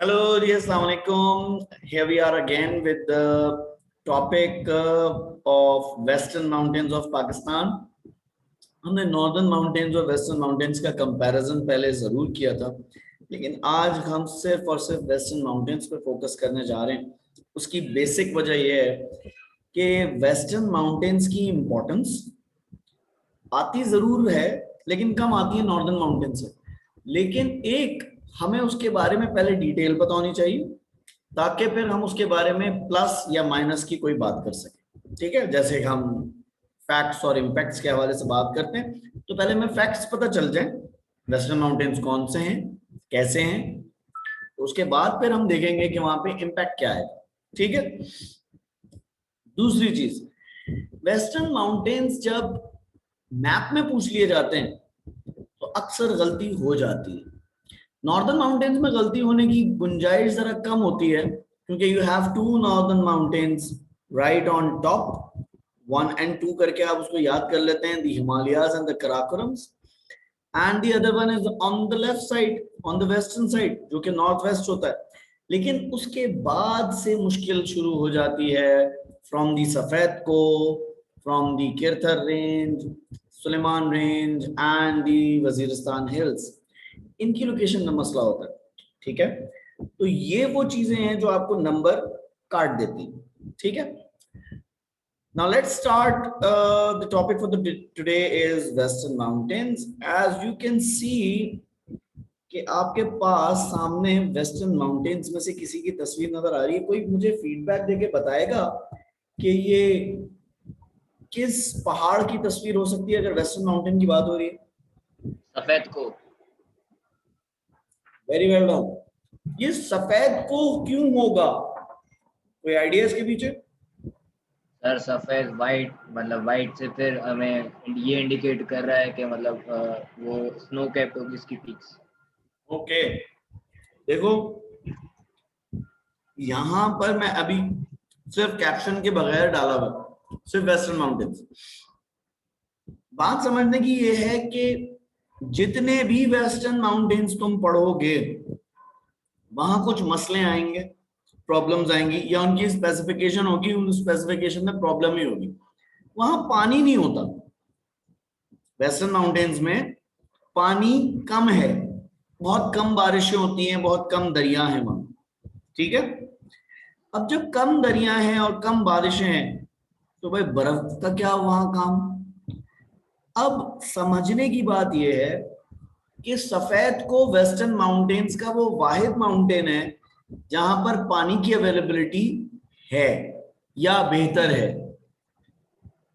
Hello, dear Assalamu alaikum. Here we are again with the topic of Western Mountains of Pakistan. हमने northern mountains और western mountains का comparison पहले जरूर किया था, लेकिन आज हम सिर्फ और सिर्फ वेस्टर्न माउंटेन्स पे फोकस करने जा रहे हैं। उसकी बेसिक वजह यह है कि वेस्टर्न माउंटेन्स की इम्पोर्टेंस आती जरूर है, लेकिन कम आती है नॉर्दर्न माउंटेन से। लेकिन एक हमें उसके बारे में पहले डिटेल पता होनी चाहिए, ताकि फिर हम उसके बारे में प्लस या माइनस की कोई बात कर सकें। ठीक है, जैसे हम फैक्ट्स और इम्पैक्ट्स के हवाले से बात करते हैं, तो पहले हमें फैक्ट्स पता चल जाए, वेस्टर्न माउंटेन्स कौन से हैं, कैसे हैं, तो उसके बाद फिर हम देखेंगे कि वहां पे इम्पैक्ट क्या है। ठीक है। दूसरी चीज, वेस्टर्न माउंटेन्स जब मैप में पूछ लिए जाते हैं तो अक्सर गलती हो जाती है। नॉर्दर्न माउंटेन्स में गलती होने की गुंजाइश जरा कम होती है, क्योंकि you have to northern mountains right on top, 1 and 2 करके आप उसको याद कर लेते हैं, the Himalayas and the Karakorams, and the other one is on the left side, on the western side, जो कि नॉर्थ वेस्ट होता है। लेकिन उसके बाद से मुश्किल शुरू हो जाती है, from the Safed Koh, from the Kirthar range, Sulaiman range and the Waziristan hills, इनकी लोकेशन का मसला होता है। ठीक है, तो ये वो चीजें हैं जो आपको नंबर काट देती हैं। ठीक है, now let's start. The topic for today is Western Mountains. As you can see कि आपके पास सामने वेस्टर्न माउंटेन्स में से किसी की तस्वीर नजर आ रही है। कोई मुझे फीडबैक देके बताएगा कि ये किस पहाड़ की तस्वीर हो सकती है अगर वेस्टर्न माउंटेन की बात हो रही है? सफेद को। Very well done. ये सफेद को क्यों होगा, कोई आइडिया इसके पीछे? सर सफेद वाइट, मतलब वाइट से फिर हमें ये इंडिकेट कर रहा है कि मतलब वो स्नो कैप्ड होगी इसकी पीक्स। ओके, देखो यहां पर मैं अभी सिर्फ कैप्शन के बगैर डाला हुआ, सिर्फ वेस्टर्न माउंटेन्स। बात समझने की ये है कि जितने भी वेस्टर्न माउंटेन्स तुम पढ़ोगे वहां कुछ मसले आएंगे, प्रॉब्लम्स आएंगी, या उनकी स्पेसिफिकेशन होगी, उन स्पेसिफिकेशन में प्रॉब्लम ही होगी। वहां पानी नहीं होता, वेस्टर्न माउंटेन्स में पानी कम है, बहुत कम बारिशें होती हैं, बहुत कम दरिया हैं वहां। ठीक है, अब जब कम दरिया हैं और कम बारिशें हैं तो भाई बर्फ का क्या वहां काम। अब समझने की बात यह है कि सफेद को वेस्टर्न माउंटेन्स का वो वाहिद माउंटेन है जहां पर पानी की अवेलेबिलिटी है या बेहतर है।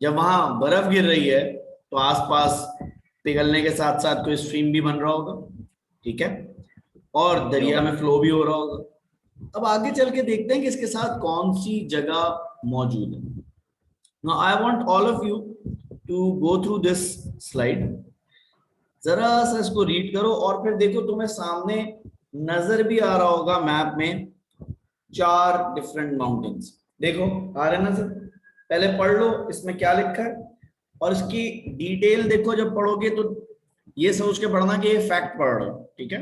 जब वहां बर्फ गिर रही है तो आसपास पिघलने के साथ साथ कोई स्ट्रीम भी बन रहा होगा, ठीक है, और दरिया में फ्लो भी हो रहा होगा। अब आगे चल के देखते हैं कि इसके साथ कौन सी जगह मौजूद है। Now I want all of you to go through this slide. जरा सा इसको रीड करो और फिर देखो तुम्हें सामने नजर भी आ रहा होगा मैप में 4 डिफरेंट माउंटेन्स। देखो आ रहे ना सर, पहले पढ़ लो इसमें क्या लिखा है और इसकी डिटेल देखो। जब पढ़ोगे तो ये सोच के पढ़ना कि ये फैक्ट पढ़ रहे हो, ठीक है।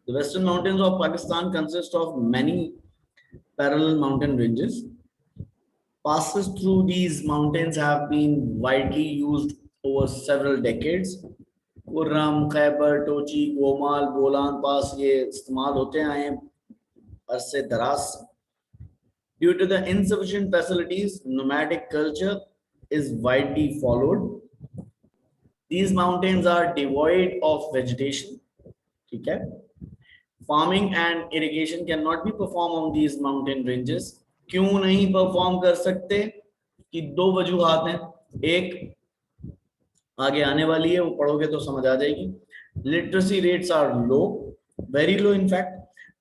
The Western Mountains of Pakistan consist of many parallel mountain ranges. Passes through these mountains have been widely used over several decades. Kurram, Khyber, Tochi, Gomal, Bolan Pass ये इस्तेमाल होते आए हैं अरसे दराज से। Due to the insufficient facilities, nomadic culture is widely followed. These mountains are devoid of vegetation. ठीक है, farming and irrigation cannot be performed on these mountain ranges. क्यों नहीं परफॉर्म कर सकते कि 2 वजूहात हैं। एक आगे आने वाली है, वो पढ़ोगे तो समझ आ जाएगी। Literacy rates are low, very low in fact.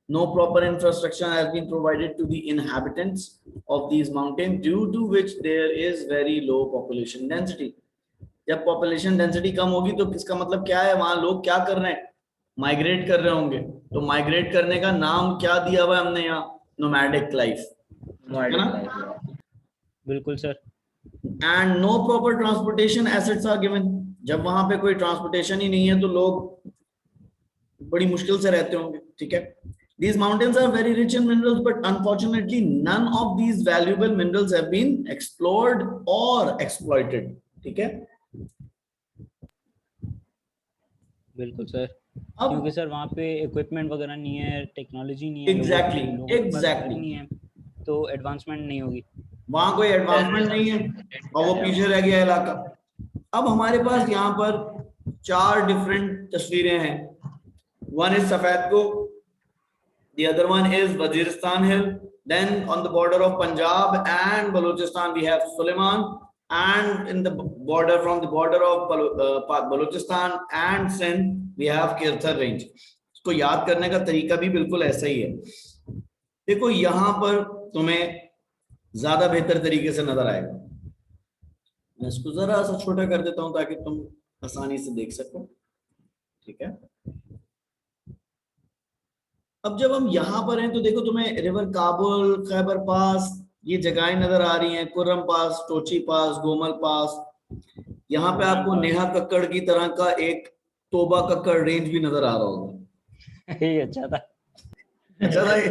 No proper infrastructure has been provided to the inhabitants of these mountains, due to which there is very low population density. जब पॉपुलेशन डेंसिटी कम होगी तो किसका मतलब क्या है, वहां लोग क्या कर रहे हैं, माइग्रेट कर रहे होंगे। तो माइग्रेट करने का नाम क्या दिया हुआ है हमने यहाँ, नोमैडिक लाइफ, ठीक है नोमैडिक ना। लाइफ। बिल्कुल sir. And no proper transportation assets are given, जब वहां पे कोई ट्रांसपोर्टेशन ही नहीं है तो लोग बड़ी मुश्किल से रहते होंगे, ठीक है। These mountains are very rich in minerals, but unfortunately, none of these valuable minerals have been explored or exploited. ठीक है। बिल्कुल सर, अब क्योंकि सर वहाँ पे इक्विपमेंट वगैरह नहीं है, टेक्नोलॉजी नहीं है, Exactly, लोगों के पास exactly. नहीं है, तो एडवांसमेंट नहीं होगी। वहां कोई एडवांसमेंट नहीं है और वो पीछे रह गया इलाका। अब हमारे पास यहाँ पर 4 डिफरेंट तस्वीरें हैं। वन इज सफेद को, the other one is Waziristan Hill, then on the border of Punjab and Balochistan we have Suleiman, and in the border, from the border of Balochistan and Sindh we have Kirthar range. इसको याद करने का तरीका भी बिल्कुल ऐसा ही है। देखो यहाँ पर तुम्हें ज्यादा बेहतर तरीके से नजर आएगा, मैं इसको जरा सा छोटा कर देता हूं ताकि तुम आसानी से देख सको, ठीक है। अब जब हम यहाँ पर हैं तो देखो तुम्हें रिवर काबुल, खैबर पास, ये जगहें नजर आ रही हैं, कुर्रम पास, टोची पास, गोमल पास। यहाँ पे आपको नेहा कक्कड़ की तरह का एक तोबा कक्कड़ रेंज भी नजर आ रहा होगा। ये अच्छा था, अच्छा था ये।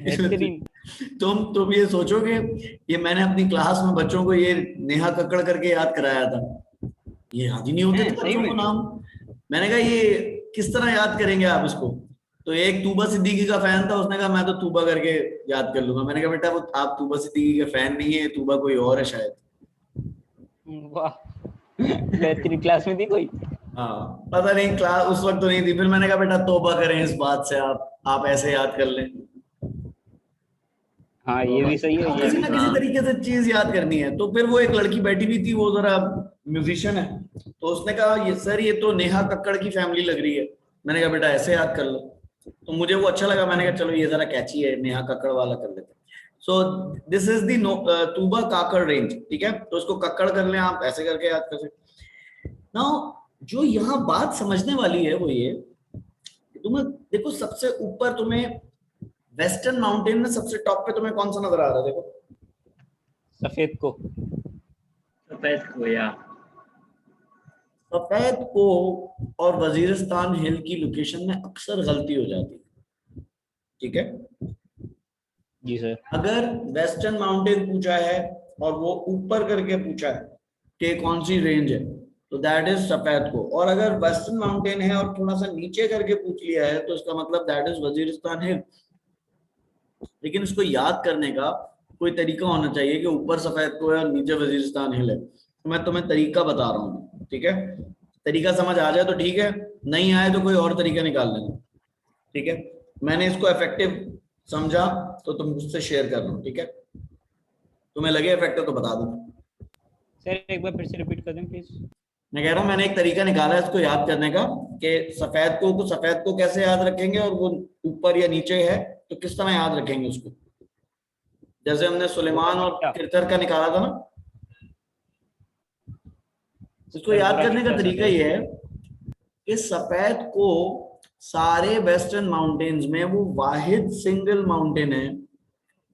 बेहतरीन। तुम ये सोचोगे, ये मैंने अपनी क्लास में बच्चों को ये नेहा कक्कड़ करके याद कराया था, ये याद ही नहीं होते थे बच्चों को नाम। मैंने कहा ये किस तरह याद करेंगे आप इसको, तो एक तूबा सिद्दीकी का फैन था, उसने कहा मैं तो तूबा करके याद कर लूंगा। मैंने कहा बेटा वो आप तूबा सिद्दीकी के फैन नहीं है, तूबा कोई और है शायद। वाह, बेहतरीन। क्लास में थी कोई? हाँ पता नहीं, क्लास उस वक्त तो नहीं थी। फिर मैंने कहा बेटा तौबा करें इस बात से, आप ऐसे याद कर लें। हाँ ये भी सही है, ये किसी भी। ना किसी तरीके से चीज याद करनी है। तो फिर वो एक लड़की बैठी हुई थी, वो जरा म्यूजिशियन है, तो उसने कहा ये सर ये तो नेहा कक्कड़ की फैमिली लग रही है। मैंने कहा बेटा ऐसे याद कर लो, तो मुझे वो अच्छा लगा। मैंने कहा चलो ये जरा कैची है, नेहा कक्कड़ वाला कर लेते हैं। So this is the Toba Kakar range, ठीक है। तो उसको कक्कड़ कर लें आप, ऐसे करके याद कर सकते। नाउ जो यहाँ बात समझने वाली है वो ये, तुम्हें देखो सबसे ऊपर तुम्हें वेस्टर्न माउंटेन में सबसे टॉप पे तुम्हें कौन सा नजर आ रहा है, देखो सफेद को। सफेद को, या सफेद को और वजीरिस्तान हिल की लोकेशन में अक्सर गलती हो जाती है, ठीक है। जी सर। अगर वेस्टर्न माउंटेन पूछा है और वो ऊपर करके पूछा है कि कौन सी रेंज है, तो दैट इज सफेद को। और अगर वेस्टर्न माउंटेन है और थोड़ा सा नीचे करके पूछ लिया है तो इसका मतलब दैट इज वजीरिस्तान हिल। लेकिन इसको याद करने का कोई तरीका होना चाहिए कि ऊपर सफेद को है और नीचे वजीरिस्तान हिल है। तो मैं तुम्हें तरीका बता रहा हूँ, ठीक है। तरीका समझ आ जाए तो ठीक है, नहीं आए तो कोई और तरीका निकाल लेना, ठीक है। मैंने इसको इफेक्टिव समझा तो तुम मुझसे शेयर कर लो, ठीक है। तुम्हें लगे इफेक्टिव तो बता दो। सर एक बार फिर से रिपीट कर दें प्लीज। मैं कह रहा हूँ मैंने एक तरीका निकाला है इसको याद करने का कि सफेद को कैसे याद रखेंगे, और वो ऊपर या नीचे है तो किस तरह याद रखेंगे उसको। जैसे हमने सुलेमान और किरतर का निकाला था ना, इसको याद करने का तरीका ये है कि सफेद को सारे वेस्टर्न माउंटेन्स में वो वाहिद सिंगल माउंटेन है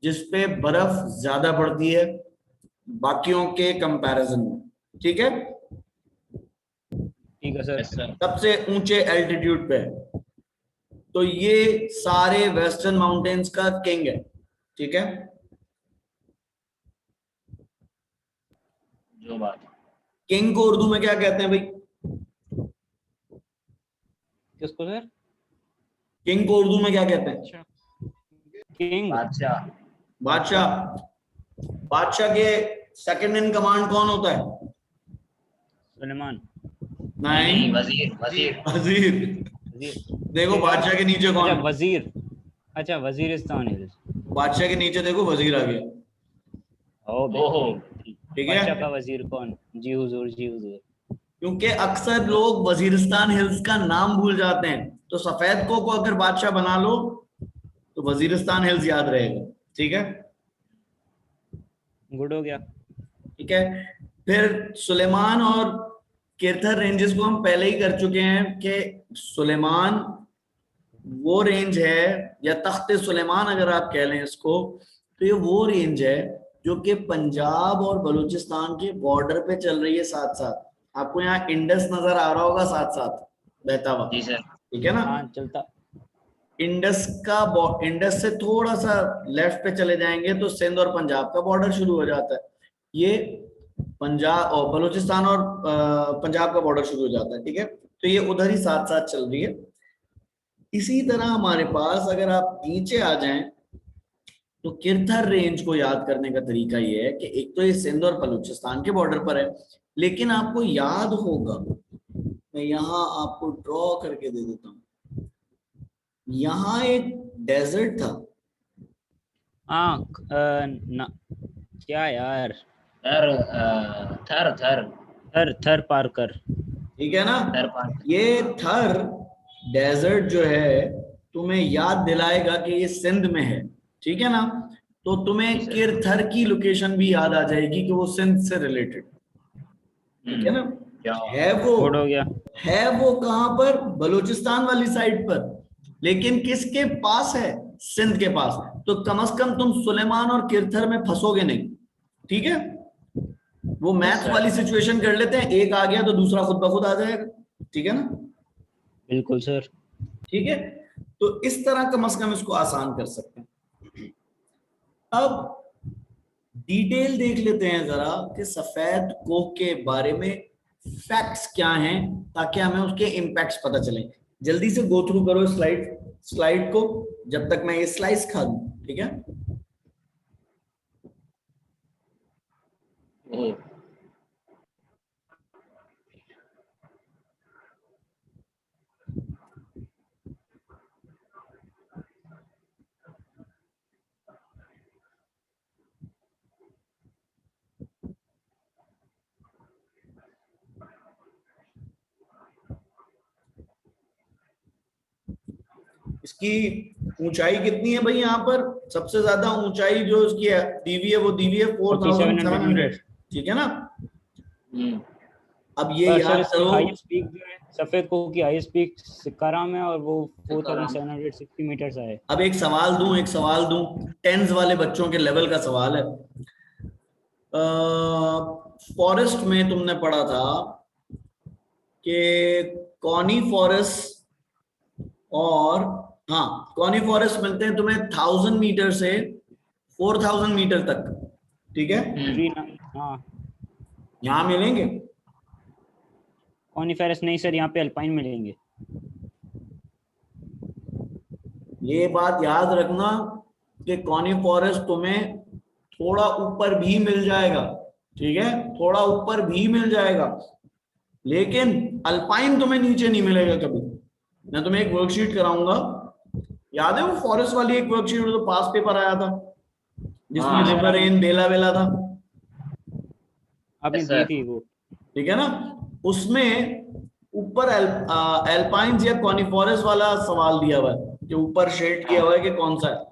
जिसपे बर्फ ज्यादा पड़ती है बाकियों के कंपैरिजन में, ठीक है। ठीक है सर। सबसे ऊंचे एल्टीट्यूड पे है, तो ये सारे वेस्टर्न माउंटेन्स का किंग है, ठीक है। जो बात किंग को उर्दू में क्या कहते हैं भाई? किसको सर? किंग को उर्दू में क्या कहते हैं? अच्छा, किंग, बादशाह। बादशाह। बादशाह के सेकंड इन कमांड कौन होता है? सुलेमान। नहीं, वजीर। वजीर वजीर। वजीर। देखो बादशाह के नीचे कौन अच्छा है? वजीर। अच्छा वजीरिस्तान हिल्स। बादशाह के नीचे देखो वजीर आ गया, ओहो, ठीक बादशाह है। का वजीर कौन? जी हुजूर, जी हुजूर। क्योंकि अक्सर लोग वजीरिस्तान हिल्स का नाम भूल जाते हैं, तो सफेद को अगर बादशाह बना लो तो वजीरिस्तान हिल्स याद रहेगा, ठीक है। गुड हो गया। ठीक है। फिर सुलेमान और किरथर रेंजेस को हम पहले ही कर चुके हैं कि सुलेमान वो रेंज है, या तख्ते सुलेमान अगर आप कह लें इसको, तो ये वो रेंज है जो कि पंजाब और बलूचिस्तान के बॉर्डर पे चल रही है साथ साथ। आपको यहाँ इंडस नजर आ रहा होगा साथ साथ बहता हुआ, जी सर। ठीक है ना। हाँ चलता। इंडस से थोड़ा सा लेफ्ट पे चले जाएंगे तो सिंध और पंजाब का बॉर्डर शुरू हो जाता है। ये पंजाब और बलूचिस्तान और पंजाब का बॉर्डर शुरू हो जाता है, ठीक है। तो ये उधर ही साथ साथ चल रही है। इसी तरह हमारे पास अगर आप नीचे आ जाएं तो किरथर रेंज को याद करने का तरीका ये है कि एक तो ये सिंध और बलूचिस्तान के बॉर्डर पर है, लेकिन आपको याद होगा, मैं यहाँ आपको ड्रॉ करके दे देता हूँ, यहाँ एक डेजर्ट था। हाँ ना, क्या यार, सर थर थर थर थर पार्कर। ठीक है ना। थर पार। ये थर डेजर्ट जो है तुम्हें याद दिलाएगा कि ये सिंध में है, ठीक है ना। तो तुम्हें जी सर। किरथर की लोकेशन भी याद आ जाएगी कि वो सिंध से रिलेटेड, ठीक है ना। क्या है वो कोड हो गया। है वो कहां पर, बलूचिस्तान वाली साइड पर, लेकिन किसके पास है, सिंध के पास। तो कम से कम तुम सुलेमान और किरथर में फंसोगे नहीं, ठीक है। वो मैथ्स सर। वाली सिचुएशन कर लेते हैं, एक आ गया तो दूसरा खुद ब खुद आ जाएगा, ठीक है ना। बिल्कुल सर। ठीक है, तो इस तरह कम से कम इसको आसान कर सकते हैं। अब डिटेल देख लेते हैं जरा कि सफेद कोह के बारे में फैक्ट्स क्या हैं, ताकि हमें उसके इम्पैक्ट्स पता चले। जल्दी से गो थ्रू करो स्लाइड को, जब तक मैं ये स्लाइस खा दूं, ठीक है। ओ इसकी ऊंचाई कितनी है भाई, यहाँ पर सबसे ज्यादा ऊंचाई जो इसकी दी हुई है वो दी हुई है 4700 4700, मीटर। ठीक है ना। हम्म। अब ये पर सर याद इसकी करो, हाईएस्ट पीक जो है, सफेद कोह की हाईएस्ट पीक सिक्कारा में, और वो सिक्कारा। 4760 मीटर है। अब एक सवाल दूं, टेंस वाले बच्चों के लेवल का सवाल है। फॉरेस्ट में तुमने पढ़ा था कि कॉनीफॉरस और, हाँ, कॉनीफॉरस मिलते हैं तुम्हें 1000 मीटर से 4000 मीटर तक, ठीक है। ट्री ना, हाँ। यहाँ मिलेंगे। कॉनिफेरस नहीं सर, यहाँ पे अल्पाइन मिलेंगे। ये बात याद रखना कि कॉनीफॉरस तुम्हें थोड़ा ऊपर भी मिल जाएगा, ठीक है, थोड़ा ऊपर भी मिल जाएगा, लेकिन अल्पाइन तुम्हें नीचे नहीं मिलेगा कभी। मैं तुम्हें एक वर्कशीट कराऊंगा, याद है वो फॉरेस्ट वाली एक वर्कशीट जो पास पेपर आया था, जिसमें हाँ रिवर एन बेला वेला था, आपने यस दी सर। थी वो। ठीक है ना। उसमें ऊपर एल्पाइंस या कॉनिफोरस वाला सवाल दिया हुआ है, जो ऊपर शेड किया हुआ है कि कौन सा है,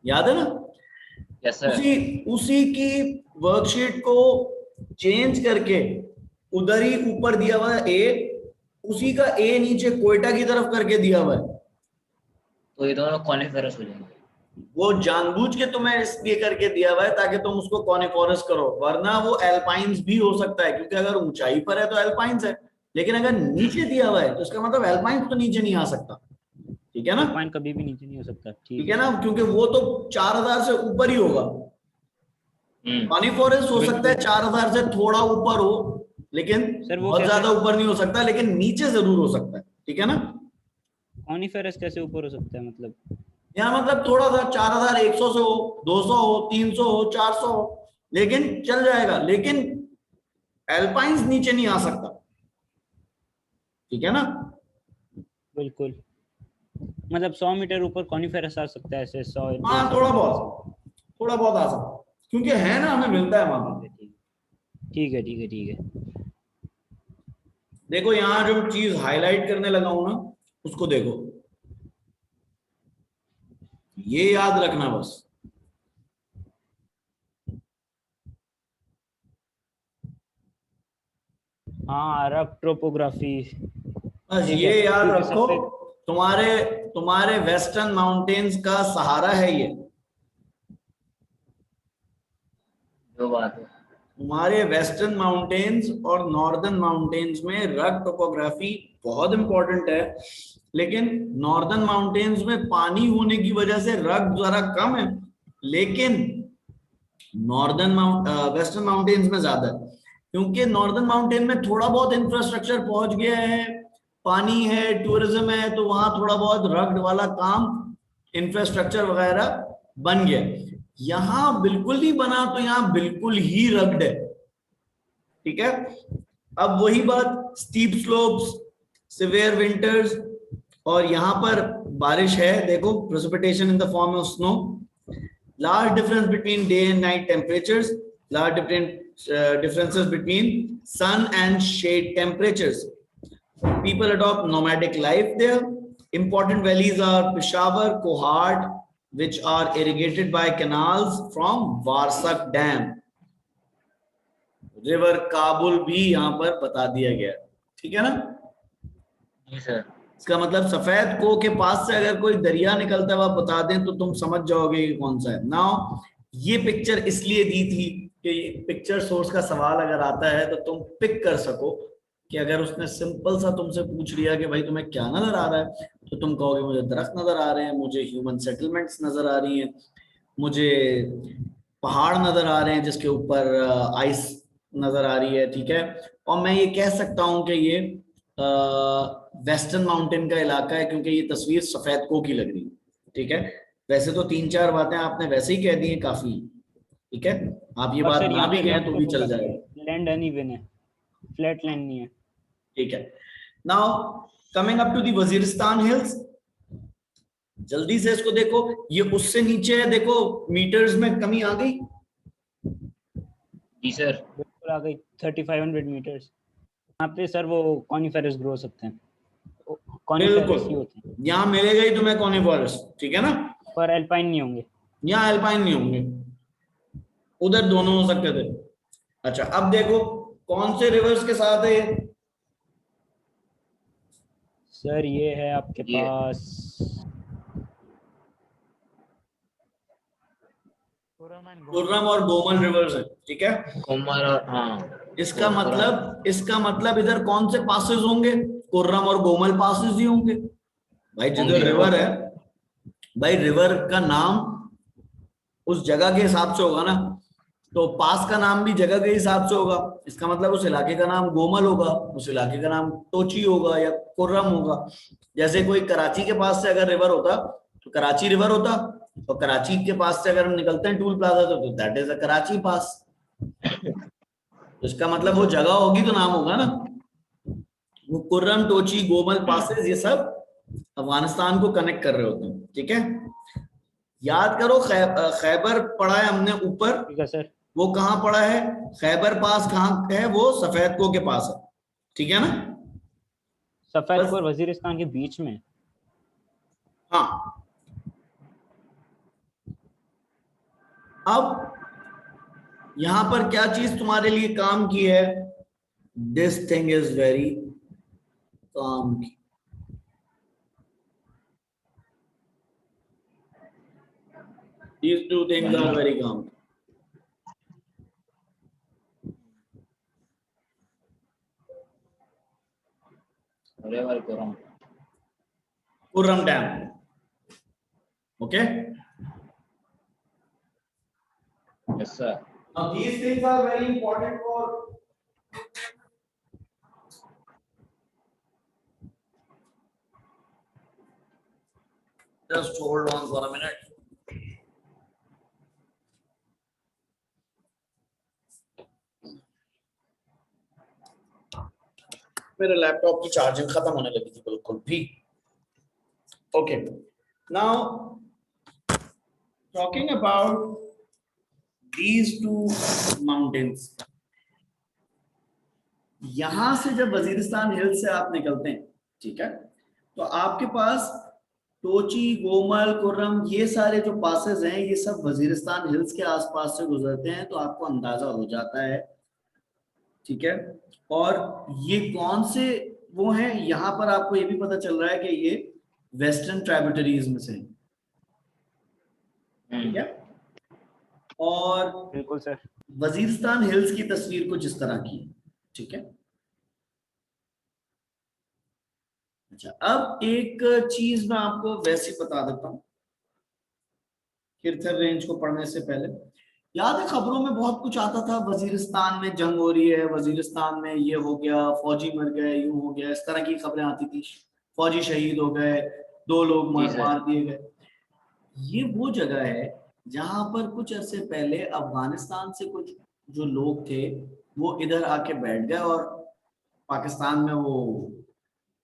याद है ना। Yes sir. उसी उसी की वर्कशीट को चेंज करके उधर ही ऊपर दिया हुआ है ए, उसी का ए नीचे कोयटा की तरफ करके दिया हुआ है। तो ये दोनों कॉनिफेरस हो जाएंगे। वो जानबूझ के तुम्हें इसलिए करके दिया हुआ है ताकि तुम उसको कॉनिफोरस करो, वरना वो एल्पाइंस भी हो सकता है, क्योंकि अगर ऊंचाई पर है तो एल्पाइंस है, लेकिन अगर नीचे दिया हुआ है तो इसका मतलब एल्पाइंस तो नीचे नहीं आ सकता, ठीक है ना। अल्पाइन कभी भी नीचे नहीं हो सकता, ठीक ठीक है है ना, सर। क्योंकि वो तो 4000 से ऊपर ही होगा। हम्म। कॉनिफोरस हो सकता है बिल्कुल 4000 से थोड़ा ऊपर हो, लेकिन सर। वो बहुत कैसे, ज्यादा ऊपर नहीं हो सकता, लेकिन नीचे जरूर हो सकता है, ठीक है ना। कॉनिफेरस कैसे ऊपर हो सकता है मतलब? यहाँ मतलब थोड़ा सा 4100 से हो, 200 हो, 300 हो, 400 हो, लेकिन चल जाएगा, लेकिन एल्पाइंस नीचे नहीं आ सकता, ठीक है ना। बिल्कुल, मतलब 100 मीटर ऊपर कॉनिफेरस आ सकता है, ऐसे 100 हाँ 150 थोड़ा मीटर ऐसे। बहुत, थोड़ा बहुत आ सकता है, क्योंकि है ना, हमें मिलता है वहां। ठीक है, ठीक है, ठीक है, ठीक है, ठीक है। देखो यहाँ जो चीज हाईलाइट करने लगा हूं ना, उसको देखो, ये याद रखना बस। हाँ, रफ टोपोग्राफी। बस ठीक ये है, याद क्योंकि रखो, सफेद तुम्हारे तुम्हारे वेस्टर्न माउंटेन्स का सहारा है ये। जो बात है। तुम्हारे वेस्टर्न माउंटेन्स और नॉर्दर्न माउंटेन्स में रग टोपोग्राफी बहुत इंपॉर्टेंट है, लेकिन नॉर्दर्न माउंटेन्स में पानी होने की वजह से रग जरा कम है, लेकिन वेस्टर्न माउंटेन्स में ज्यादा है, क्योंकि नॉर्दर्न माउंटेन में थोड़ा बहुत इंफ्रास्ट्रक्चर पहुंच गया है, पानी है, टूरिज्म है, तो वहां थोड़ा बहुत रग्ड वाला काम, इंफ्रास्ट्रक्चर वगैरह बन गया। यहां बिल्कुल नहीं बना, तो यहां बिल्कुल ही रग्ड है। ठीक है, अब वही बात, स्टीप स्लोप्स, सिवियर विंटर्स, और यहां पर बारिश है, देखो precipitation in the form of snow, large difference between day and night temperatures, large differences between sun and shade temperatures. People adopt nomadic life there. Important valleys are Peshawar, Kohart, which are irrigated by canals from Varsak Dam. River Kabul भी यहां पर बता दिया गया, ठीक है ना। जी sir. इसका मतलब सफेद को के पास से अगर कोई दरिया निकलता हुआ बता दें तो तुम समझ जाओगे कि कौन सा है। नाउ ये पिक्चर इसलिए दी थी कि पिक्चर सोर्स का सवाल अगर आता है तो तुम पिक कर सको, कि अगर उसने सिंपल सा तुमसे पूछ लिया कि भाई तुम्हें क्या नजर आ रहा है, तो तुम कहोगे मुझे दरख्त नजर आ रहे हैं, मुझे ह्यूमन सेटलमेंट्स नजर आ रही हैं, मुझे पहाड़ नजर आ रहे हैं जिसके ऊपर आइस नजर आ रही है, ठीक है। और मैं ये कह सकता हूं कि ये वेस्टर्न माउंटेन का इलाका है, क्योंकि ये तस्वीर सफेद को की लग रही है, ठीक है। वैसे तो 3-4 बातें आपने वैसे ही कह दी हैं काफी, ठीक है, आप ये और बात सर ना यहाँ भी पे कहें तो भी चल जाएगा, लैंड अनइवन है, फ्लैट लैंड नहीं है। ठीक है। Now coming up to the Waziristan hills, जल्दी से इसको देखो, ये उससे नीचे है, देखो मीटर्स में कमी आ गई। जी सर। बिल्कुल आ गई, 3500 मीटर्स। यहाँ पे सर वो कॉनिफेरस ग्रो सकते हैं, कॉनिफेरस ही होते हैं, बिल्कुल, यहाँ मिलेगा ही तुम्हें कॉनिफेरस, ठीक है ना, पर एल्पाइन नहीं होंगे। यहाँ एल्पाइन नहीं होंगे, उधर दोनों हो सकते थे। अच्छा अब देखो कौन से रिवर्स के साथ है ये, सर ये है आपके ये पास कुर्रम और गोमल रिवर्स है, ठीक है। कुमार और हाँ इसका मतलब इधर कौन से पासेस होंगे, कुर्रम और गोमल पासेस ही होंगे भाई, जिधर होंगे। रिवर है, भाई रिवर का नाम उस जगह के हिसाब से होगा ना, तो पास का नाम भी जगह के हिसाब से होगा, इसका मतलब उस इलाके का नाम गोमल होगा, उस इलाके का नाम टोची होगा या कुर्रम होगा। जैसे कोई कराची के पास से अगर रिवर होता तो कराची रिवर होता, और कराची के पास से अगर हम निकलते हैं टूल प्लाजा तो दैट इज अ कराची पास, तो इसका मतलब वो जगह होगी तो नाम होगा ना। वो कुर्रम, टोची, गोमल पासेस ये सब अफगानिस्तान को कनेक्ट कर रहे होते हैं, ठीक है। याद करो खैबर पढ़ा है हमने ऊपर, ठीक है सर। वो कहाँ पड़ा है, खैबर पास कहाँ है, वो सफेद को के पास है, ठीक है ना। सफेद बस को और वजीरिस्तान के बीच में। हाँ, अब यहां पर क्या चीज तुम्हारे लिए काम की है, this thing is very calm की, these two things are very काम की। River Kurram. Kurram dam, okay. Yes sir. Now these things are very important for just hold on for a minute. मेरे लैपटॉप की चार्जिंग खत्म होने लगी थी बिल्कुल भी। Okay, now talking about these two mountains, यहां से जब वजीरिस्तान हिल्स से आप निकलते हैं, ठीक है, तो आपके पास टोची, गोमल, कुर्रम ये सारे जो पासेस हैं ये सब वजीरिस्तान हिल्स के आसपास से गुजरते हैं, तो आपको अंदाजा हो जाता है ठीक है। और ये कौन से वो हैं, यहाँ पर आपको ये भी पता चल रहा है कि ये वेस्टर्न ट्राइब्यूटरीज में से हैं, ठीक है। और बिल्कुल सर। वजीरिस्तान हिल्स की तस्वीर कुछ इस तरह की है, ठीक है। अच्छा, अब एक चीज मैं आपको वैसे ही बता देता हूँ किरथर रेंज को पढ़ने से पहले। याद है खबरों में बहुत कुछ आता था, वजीरिस्तान में जंग हो रही है, वजीरिस्तान में ये हो गया, फौजी मर गए, यूं हो गया, इस तरह की खबरें आती थी, फौजी शहीद हो गए, 2 लोग जी सर। मार दिए गए। ये वो जगह है जहां पर कुछ अरसे पहले अफगानिस्तान से कुछ जो लोग थे वो इधर आके बैठ गए और पाकिस्तान में वो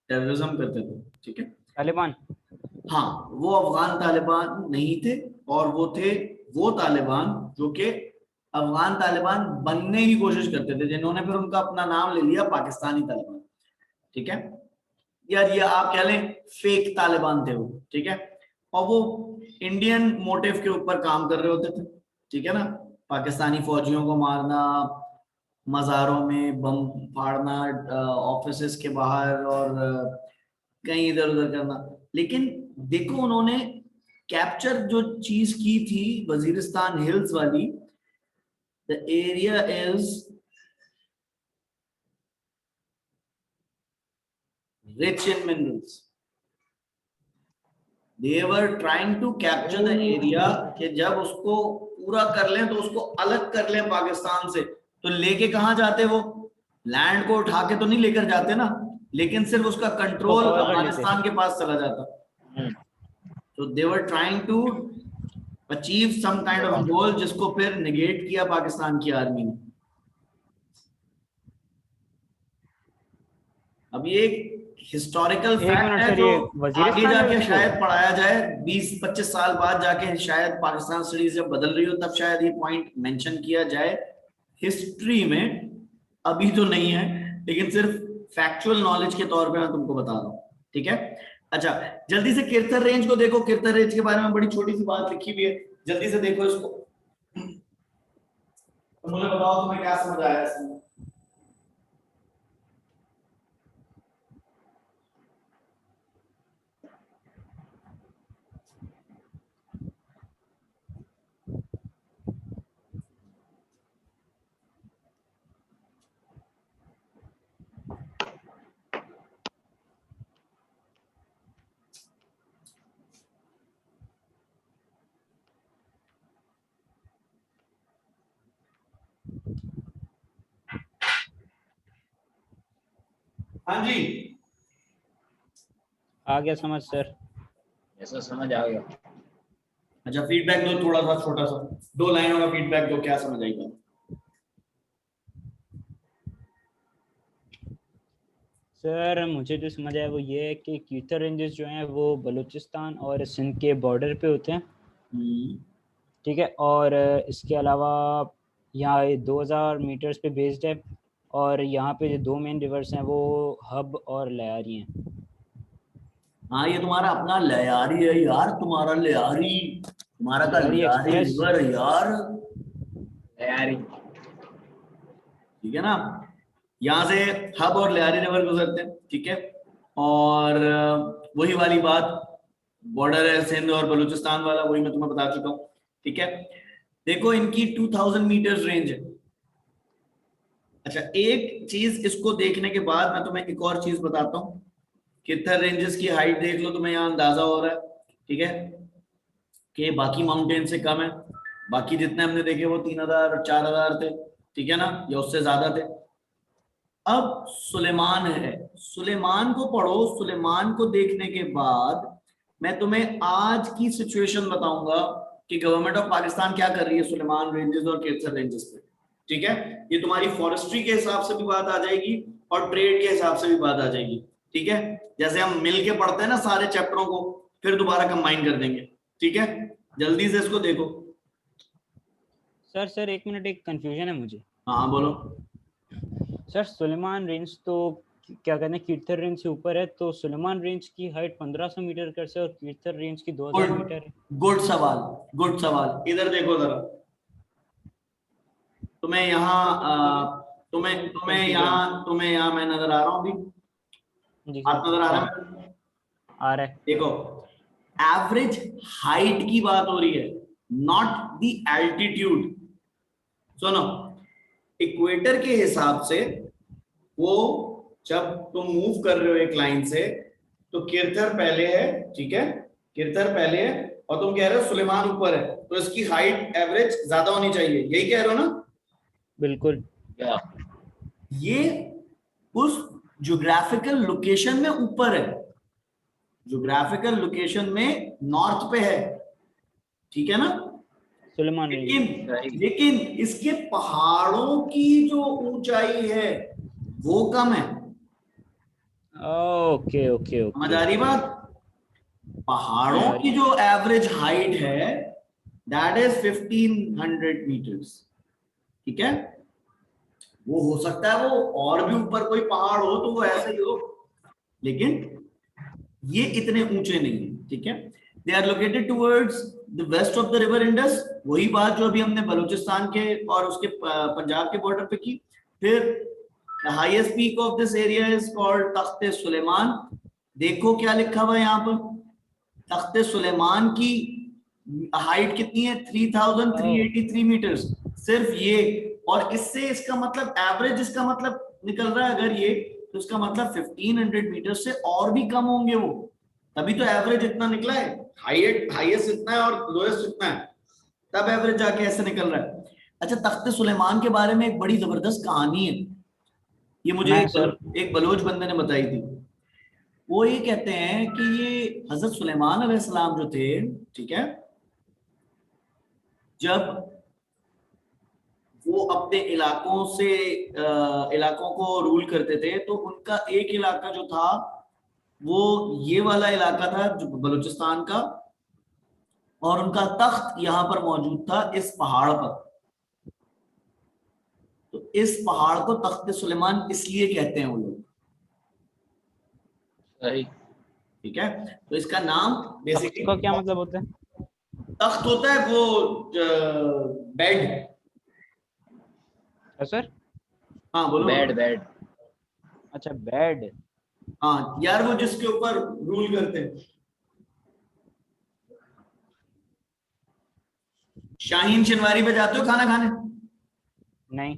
टेररिज्म करते थे, ठीक है। तालिबान। हाँ, वो अफगान तालिबान नहीं थे, और वो थे वो तालिबान जो कि अफगान तालिबान बनने की कोशिश करते थे, जिन्होंने फिर उनका अपना नाम ले लिया पाकिस्तानी तालिबान, ठीक है। यार ये आप कह लें फेक तालिबान थे वो, ठीक है। और वो इंडियन मोटिव के ऊपर काम कर रहे होते थे, ठीक है ना। पाकिस्तानी फौजियों को मारना, मज़ारों में बम फाड़ना, ऑफिसेस के बाहर, और कहीं इधर उधर करना। लेकिन देखो उन्होंने कैप्चर जो चीज की थी वजीरिस्तान हिल्स वाली, the area is rich in minerals. They were trying to capture the area कि जब उसको पूरा कर लें तो उसको अलग कर लें पाकिस्तान से, तो लेके कहाँ जाते वो, लैंड को उठा के तो नहीं लेकर जाते ना, लेकिन सिर्फ उसका कंट्रोल cover कर लेते। अफगानिस्तान के पास चला जाता। तो they were trying to achieve some kind of goal, जिसको फिर निगेट किया पाकिस्तान की आर्मी ने। अब ये हिस्टोरिकल एक फैक्ट मिनट है सर, जो ये आगे वजीरिस्तान जाके में शायद पढ़ाया जाए, 20-25 साल बाद जाके शायद पाकिस्तान स्टडीज जब बदल रही हो तब शायद ये पॉइंट मेंशन किया जाए हिस्ट्री में, अभी तो नहीं है, लेकिन सिर्फ फैक्चुअल नॉलेज के तौर पे मैं तुमको बता रहा हूँ, ठीक है। अच्छा, जल्दी से किरथर रेंज को देखो, किरथर रेंज के बारे में बड़ी छोटी सी बात लिखी हुई है, जल्दी से देखो इसको, तो मुझे बताओ तुम्हें क्या समझ आया इसमें। हाँ जी, आ गया समझ सर। ऐसा समझ आ गया। अच्छा फीडबैक दो थोड़ा सा, छोटा सा 2 लाइनों का फीडबैक दो, क्या समझ आएगा। सर मुझे जो समझ आया वो ये है कि कीथर रेंजेस जो हैं वो बलूचिस्तान और सिंध के बॉर्डर पे होते हैं, ठीक है। और इसके अलावा यहाँ ये 2000 मीटर्स पे बेस्ड है, और यहाँ पे जो 2 मेन रिवर्स हैं वो हब और लयारी हैं। हाँ, ये तुम्हारा अपना लयारी है यार, तुम्हारा लयारी, तुम्हारा का लयारी लयारी एक्सप्रेस। रिवर यार, तैयारी। ठीक है ना। यहाँ से हब और लयारी रिवर गुजरते हैं, ठीक है। और वही वाली बात, बॉर्डर है सिंध और बलूचिस्तान वाला, वही मैं तुम्हें बता चुका हूँ, ठीक है। देखो इनकी 2000 मीटर्स रेंज है। अच्छा, एक चीज इसको देखने के बाद मैं तुम्हें एक और चीज बताता हूँ, किरथर रेंजेस की हाइट देख लो, तुम्हें यहाँ अंदाजा हो रहा है, ठीक है, कि बाकी माउंटेन से कम है। बाकी जितने हमने देखे वो 3000 और 4000 थे, ठीक है ना, या उससे ज्यादा थे। अब सुलेमान है, सुलेमान को पढ़ो, सुलेमान को देखने के बाद मैं तुम्हें आज की सिचुएशन बताऊंगा कि गवर्नमेंट ऑफ पाकिस्तान क्या कर रही है सुलेमान रेंजेस और किरथर रेंजेस पे, ठीक है। ये तुम्हारी फॉरेस्ट्री के हिसाब से भी बात आ जाएगी और ट्रेड के हिसाब से भी बात आ जाएगी, ठीक है। जैसे हम मिल के पढ़ते हैं ना सारे चैप्टरों को, फिर दोबारा कंबाइन कर देंगे, ठीक है। जल्दी से इसको देखो। सर एक मिनट, एक कंफ्यूजन है मुझे। हाँ बोलो। सर सुलेमान रेंज तो क्या कहते हैं कीर्थर रेंज से ऊपर है, तो सुलेमान रेंज की हाइट 1500 मीटर कैसे और कीर्थर रेंज की 2000 मीटर है? गुड सवाल, गुड सवाल। इधर देखो जरा, तुम्हें यहाँ तुम्हें यहाँ मैं नजर आ रहा हूँ अभी, जी आप नजर आ रहा है? आ रहा है। देखो, एवरेज हाइट की बात हो रही है, नॉट द एल्टीट्यूड। सुनो, इक्वेटर के हिसाब से वो, जब तुम मूव कर रहे हो एक लाइन से, तो किरथर पहले है, ठीक है, किरथर पहले है, और तुम कह रहे हो सुलेमान ऊपर है, तो इसकी हाइट एवरेज ज्यादा होनी चाहिए, यही कह रहे हो ना? बिल्कुल। या ये उस ज्योग्राफिकल लोकेशन में ऊपर है, ज्योग्राफिकल लोकेशन में नॉर्थ पे है, ठीक है ना? सुलेमान लेकिन रेंज। लेकिन इसके पहाड़ों की जो ऊंचाई है वो कम है। ओके ओके समझ ओके। आ रही बात? पहाड़ों की जो एवरेज हाइट है दैट इज 1500 मीटर्स, ठीक है? वो हो सकता है वो और भी ऊपर कोई पहाड़ हो तो वो ऐसे ही हो, लेकिन ये इतने ऊंचे नहीं है, ठीक है? They are located towards the west of the river Indus, वही बात जो अभी हमने बलूचिस्तान के और उसके पंजाब के बॉर्डर पे की। फिर the highest peak of this area is called Takhte Suleman. देखो क्या लिखा हुआ है यहाँ पर, तख्ते सुलेमान की हाइट कितनी है? 3383 मीटर्स, सिर्फ ये। और इससे इसका मतलब एवरेज, इसका मतलब निकल रहा है अगर ये, तो इसका मतलब 1500 मीटर से और भी कम होंगे वो, तभी तो एवरेज इतना निकला है। हाईएस्ट इतना है और लोएस्ट इतना है, तब एवरेज जाके ऐसे निकल रहा है। अच्छा, तख्ते सुलेमान के बारे में एक बड़ी जबरदस्त कहानी है, ये मुझे सुना है सर। एक बलोच बंदे ने बताई थी। वो ये कहते हैं कि ये हजरत सुलेमान अलैहिस्सलाम जो थे, ठीक है, जब वो अपने इलाकों को रूल करते थे, तो उनका एक इलाका जो था वो ये वाला इलाका था जो बलूचिस्तान का, और उनका तख्त यहां पर मौजूद था इस पहाड़ पर। तो इस पहाड़ को तख्त सुलेमान इसलिए कहते हैं वो लोग, सही। ठीक है? तो इसका नाम बेसिकली, का क्या मतलब होता है? तख्त होता है वो बेड। सर? हाँ बोलो। Bed bed. अच्छा, बेड। हाँ यार, वो जिसके ऊपर रूल करते हैं। शाहीन शनवारी पे जाते हो खाना खाने? नहीं।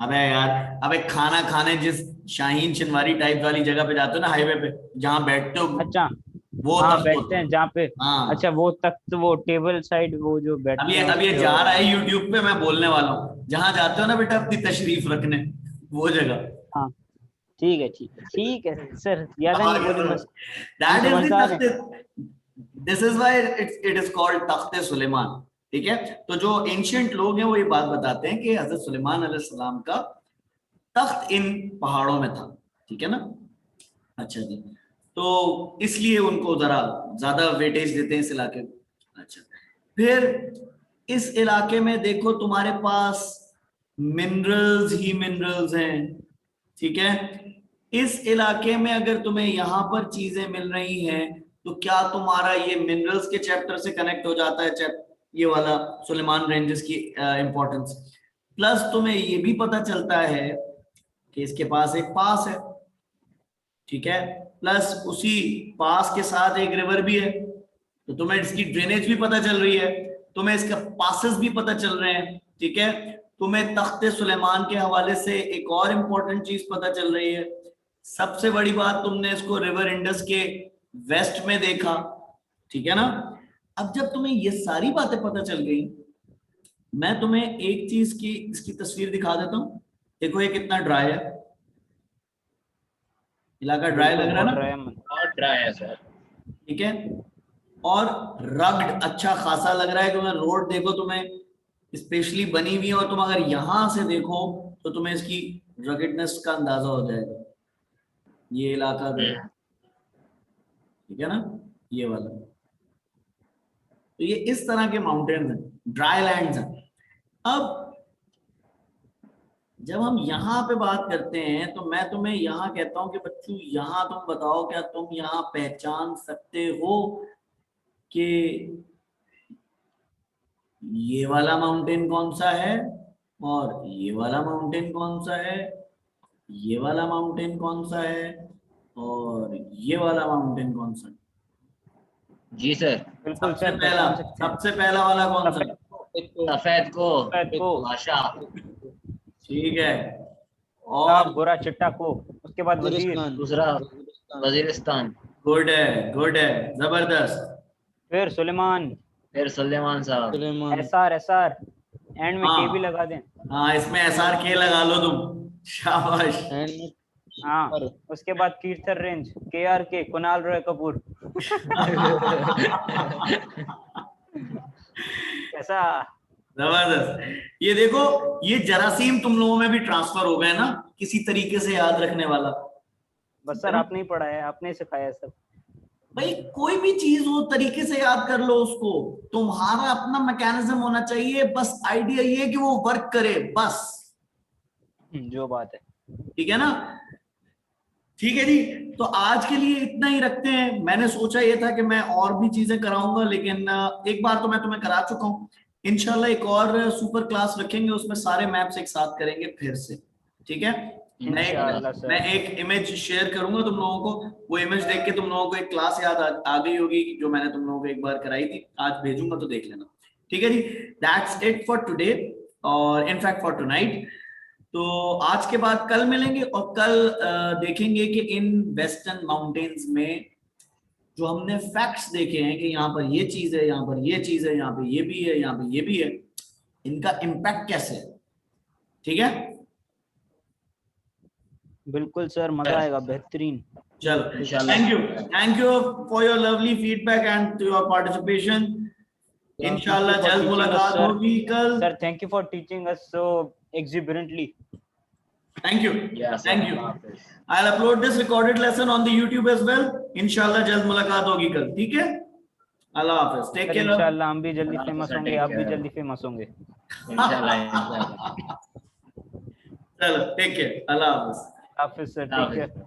अबे यार, अबे खाना खाने जिस शाहीन शनवारी टाइप वाली जगह पे जाते हो ना, हाईवे पे जहां बैठते हो, अच्छा, वो हाँ तख्त बैठते होता हैं है। जहाँ पे। हाँ, अच्छा, वो तख्त, वो टेबल साइड, वो जो बैठते हैं अब उस ये पे, जा और रहा है यूट्यूब पे, मैं बोलने वाला हूँ, जहां जाते हो ना बेटा अपनी तशरीफ रखने, वो जगह। हाँ ठीक है ठीक है ठीक है सर, याद नहीं वो जो मस्त, हम दैट इज द समझदार हैं। तख्त, this is why it is called Takhte Sulaiman, ठीक है? तो जो एंशिएंट लोग हैं वो ये बात बताते हैं कि हजरत सुलेमान अलैहिस्सलाम का तख्त इन पहाड़ों में था, ठीक है ना? अच्छा जी, तो इसलिए उनको जरा ज्यादा वेटेज देते हैं इस इलाके को। अच्छा, फिर इस इलाके में देखो तुम्हारे पास मिनरल्स ही मिनरल्स हैं, ठीक है? इस इलाके में अगर तुम्हें यहां पर चीजें मिल रही हैं, तो क्या तुम्हारा ये मिनरल्स के चैप्टर से कनेक्ट हो जाता है, ये वाला सुलेमान रेंजेस की इंपॉर्टेंस। प्लस तुम्हें ये भी पता चलता है कि इसके पास एक पास है, ठीक है? प्लस उसी पास के साथ एक रिवर भी है, तो तुम्हें इसकी ड्रेनेज भी पता चल रही है, तुम्हें इसका पासेस भी पता चल रहे हैं, ठीक है? तुम्हें तख्ते सुलेमान के हवाले से एक और इंपॉर्टेंट चीज पता चल रही है, सबसे बड़ी बात, तुमने इसको रिवर इंडस के वेस्ट में देखा, ठीक है ना? अब जब तुम्हें ये सारी बातें पता चल गई, मैं तुम्हें एक चीज की इसकी तस्वीर दिखा देता हूं। देखो ये कितना ड्राई है, इलाका ड्राई बिल्कुल लग रहा है बहुत ना, ड्राई है मन। बहुत ड्राई है सर। ठीक है? और रग्ड अच्छा खासा लग रहा है, तुम्हें रोड देखो, तुम्हें स्पेशली बनी हुई है, और तुम अगर यहां से देखो तो तुम्हें इसकी रगडनेस का अंदाजा हो जाएगा। ये इलाका अगर, ठीक है ना, ये वाला, तो ये इस तरह के माउंटेन्स हैं, ड्राई लैंड्स हैं। अब जब हम यहाँ पे बात करते हैं, तो मैं तुम्हें यहाँ कहता हूं कि बच्चों, यहाँ तुम बताओ, क्या तुम यहाँ पहचान सकते हो कि ये वाला माउंटेन कौन सा है और ये वाला माउंटेन कौन सा है, ये वाला माउंटेन कौन सा है, और ये वाला माउंटेन कौन सा है? जी सर। बिल्कुल सबसे सर, पहला, पहचान सकते हैं। सबसे पहला वाला कौन सा है? सफेद को सफेद को, भाषा। ठीक है। का और गोरा चिट्टा को, उसके बाद वजीर, दूसरा वजीरिस्तान, गुड है, गुड है, जबरदस्त। फिर सुलेमान, फिर सुलेमान साहब, एसआर, एसआर एंड में हाँ। के भी लगा दें। हाँ, इसमें SRK लगा लो तुम, शाबाश। हाँ, उसके बाद कीर्थर रेंज, KRK, कुणाल रॉय कपूर। कैसा? जबरदस्त। ये देखो, ये जरासीम तुम लोगों में भी ट्रांसफर हो गए ना किसी तरीके से याद रखने वाला। बस सर आपने ही पढ़ा है, आपने ही सिखाया है सब। भाई कोई भी चीज हो तरीके से याद कर लो उसको, तुम्हारा अपना मैकेनिज्म होना चाहिए, बस आइडिया ये कि वो वर्क करे बस। जो बात है। ठीक है ना? ठीक है जी, तो आज के लिए इतना ही रखते हैं। मैंने सोचा ये था कि मैं और भी चीजें कराऊंगा, लेकिन एक बार तो मैं तुम्हें करा चुका हूं। इंशाल्लाह एक और सुपर क्लास रखेंगे, उसमें सारे मैप्स एक साथ करेंगे फिर से। ठीक है? इंशाल्लाह सर। मैं एक इमेज शेयर करूंगा तुम लोगों को, वो इमेज देख के तुम लोगों को एक क्लास याद आ गई होगी जो मैंने तुम लोगों को एक बार कराई थी। आज भेजूंगा तो देख लेना। ठीक है जी, दैट्स इट फॉर टुडे, और इनफैक्ट फॉर टुनाइट। तो आज के बाद कल मिलेंगे, और कल देखेंगे कि इन वेस्टर्न माउंटेन्स में जो हमने फैक्ट्स देखे हैं कि यहाँ पर ये चीज है, यहाँ पर ये चीज है, यहाँ पे ये भी है, यहाँ पे ये भी है, इनका इम्पैक्ट कैसे है। ठीक है? बिल्कुल सर, मजा आएगा, बेहतरीन। चलो, इंशाल्लाह। Thank you for your lovely feedback and your participation. इंशाल्लाह जल्द मुलाकात होगी कल। Sir thank you for teaching us so exuberantly. Thank you. Yes, Thank you. Allah Hafiz. I'll upload this recorded lesson on the YouTube as well. इंशाल्लाह जल्द मुलाकात होगी कल। ठीक है? अल्लाह हाफिज, टेक सर केयर। इंशाल्लाह हम भी जल्दी Allah फेमस Hafiz, होंगे, take आप भी care. जल्दी फेमस होंगे। इंशाल्लाह, इंशाल्लाह। चलो, टेक केयर, अल्लाह हाफिज। हाफिज सर, टेक केयर।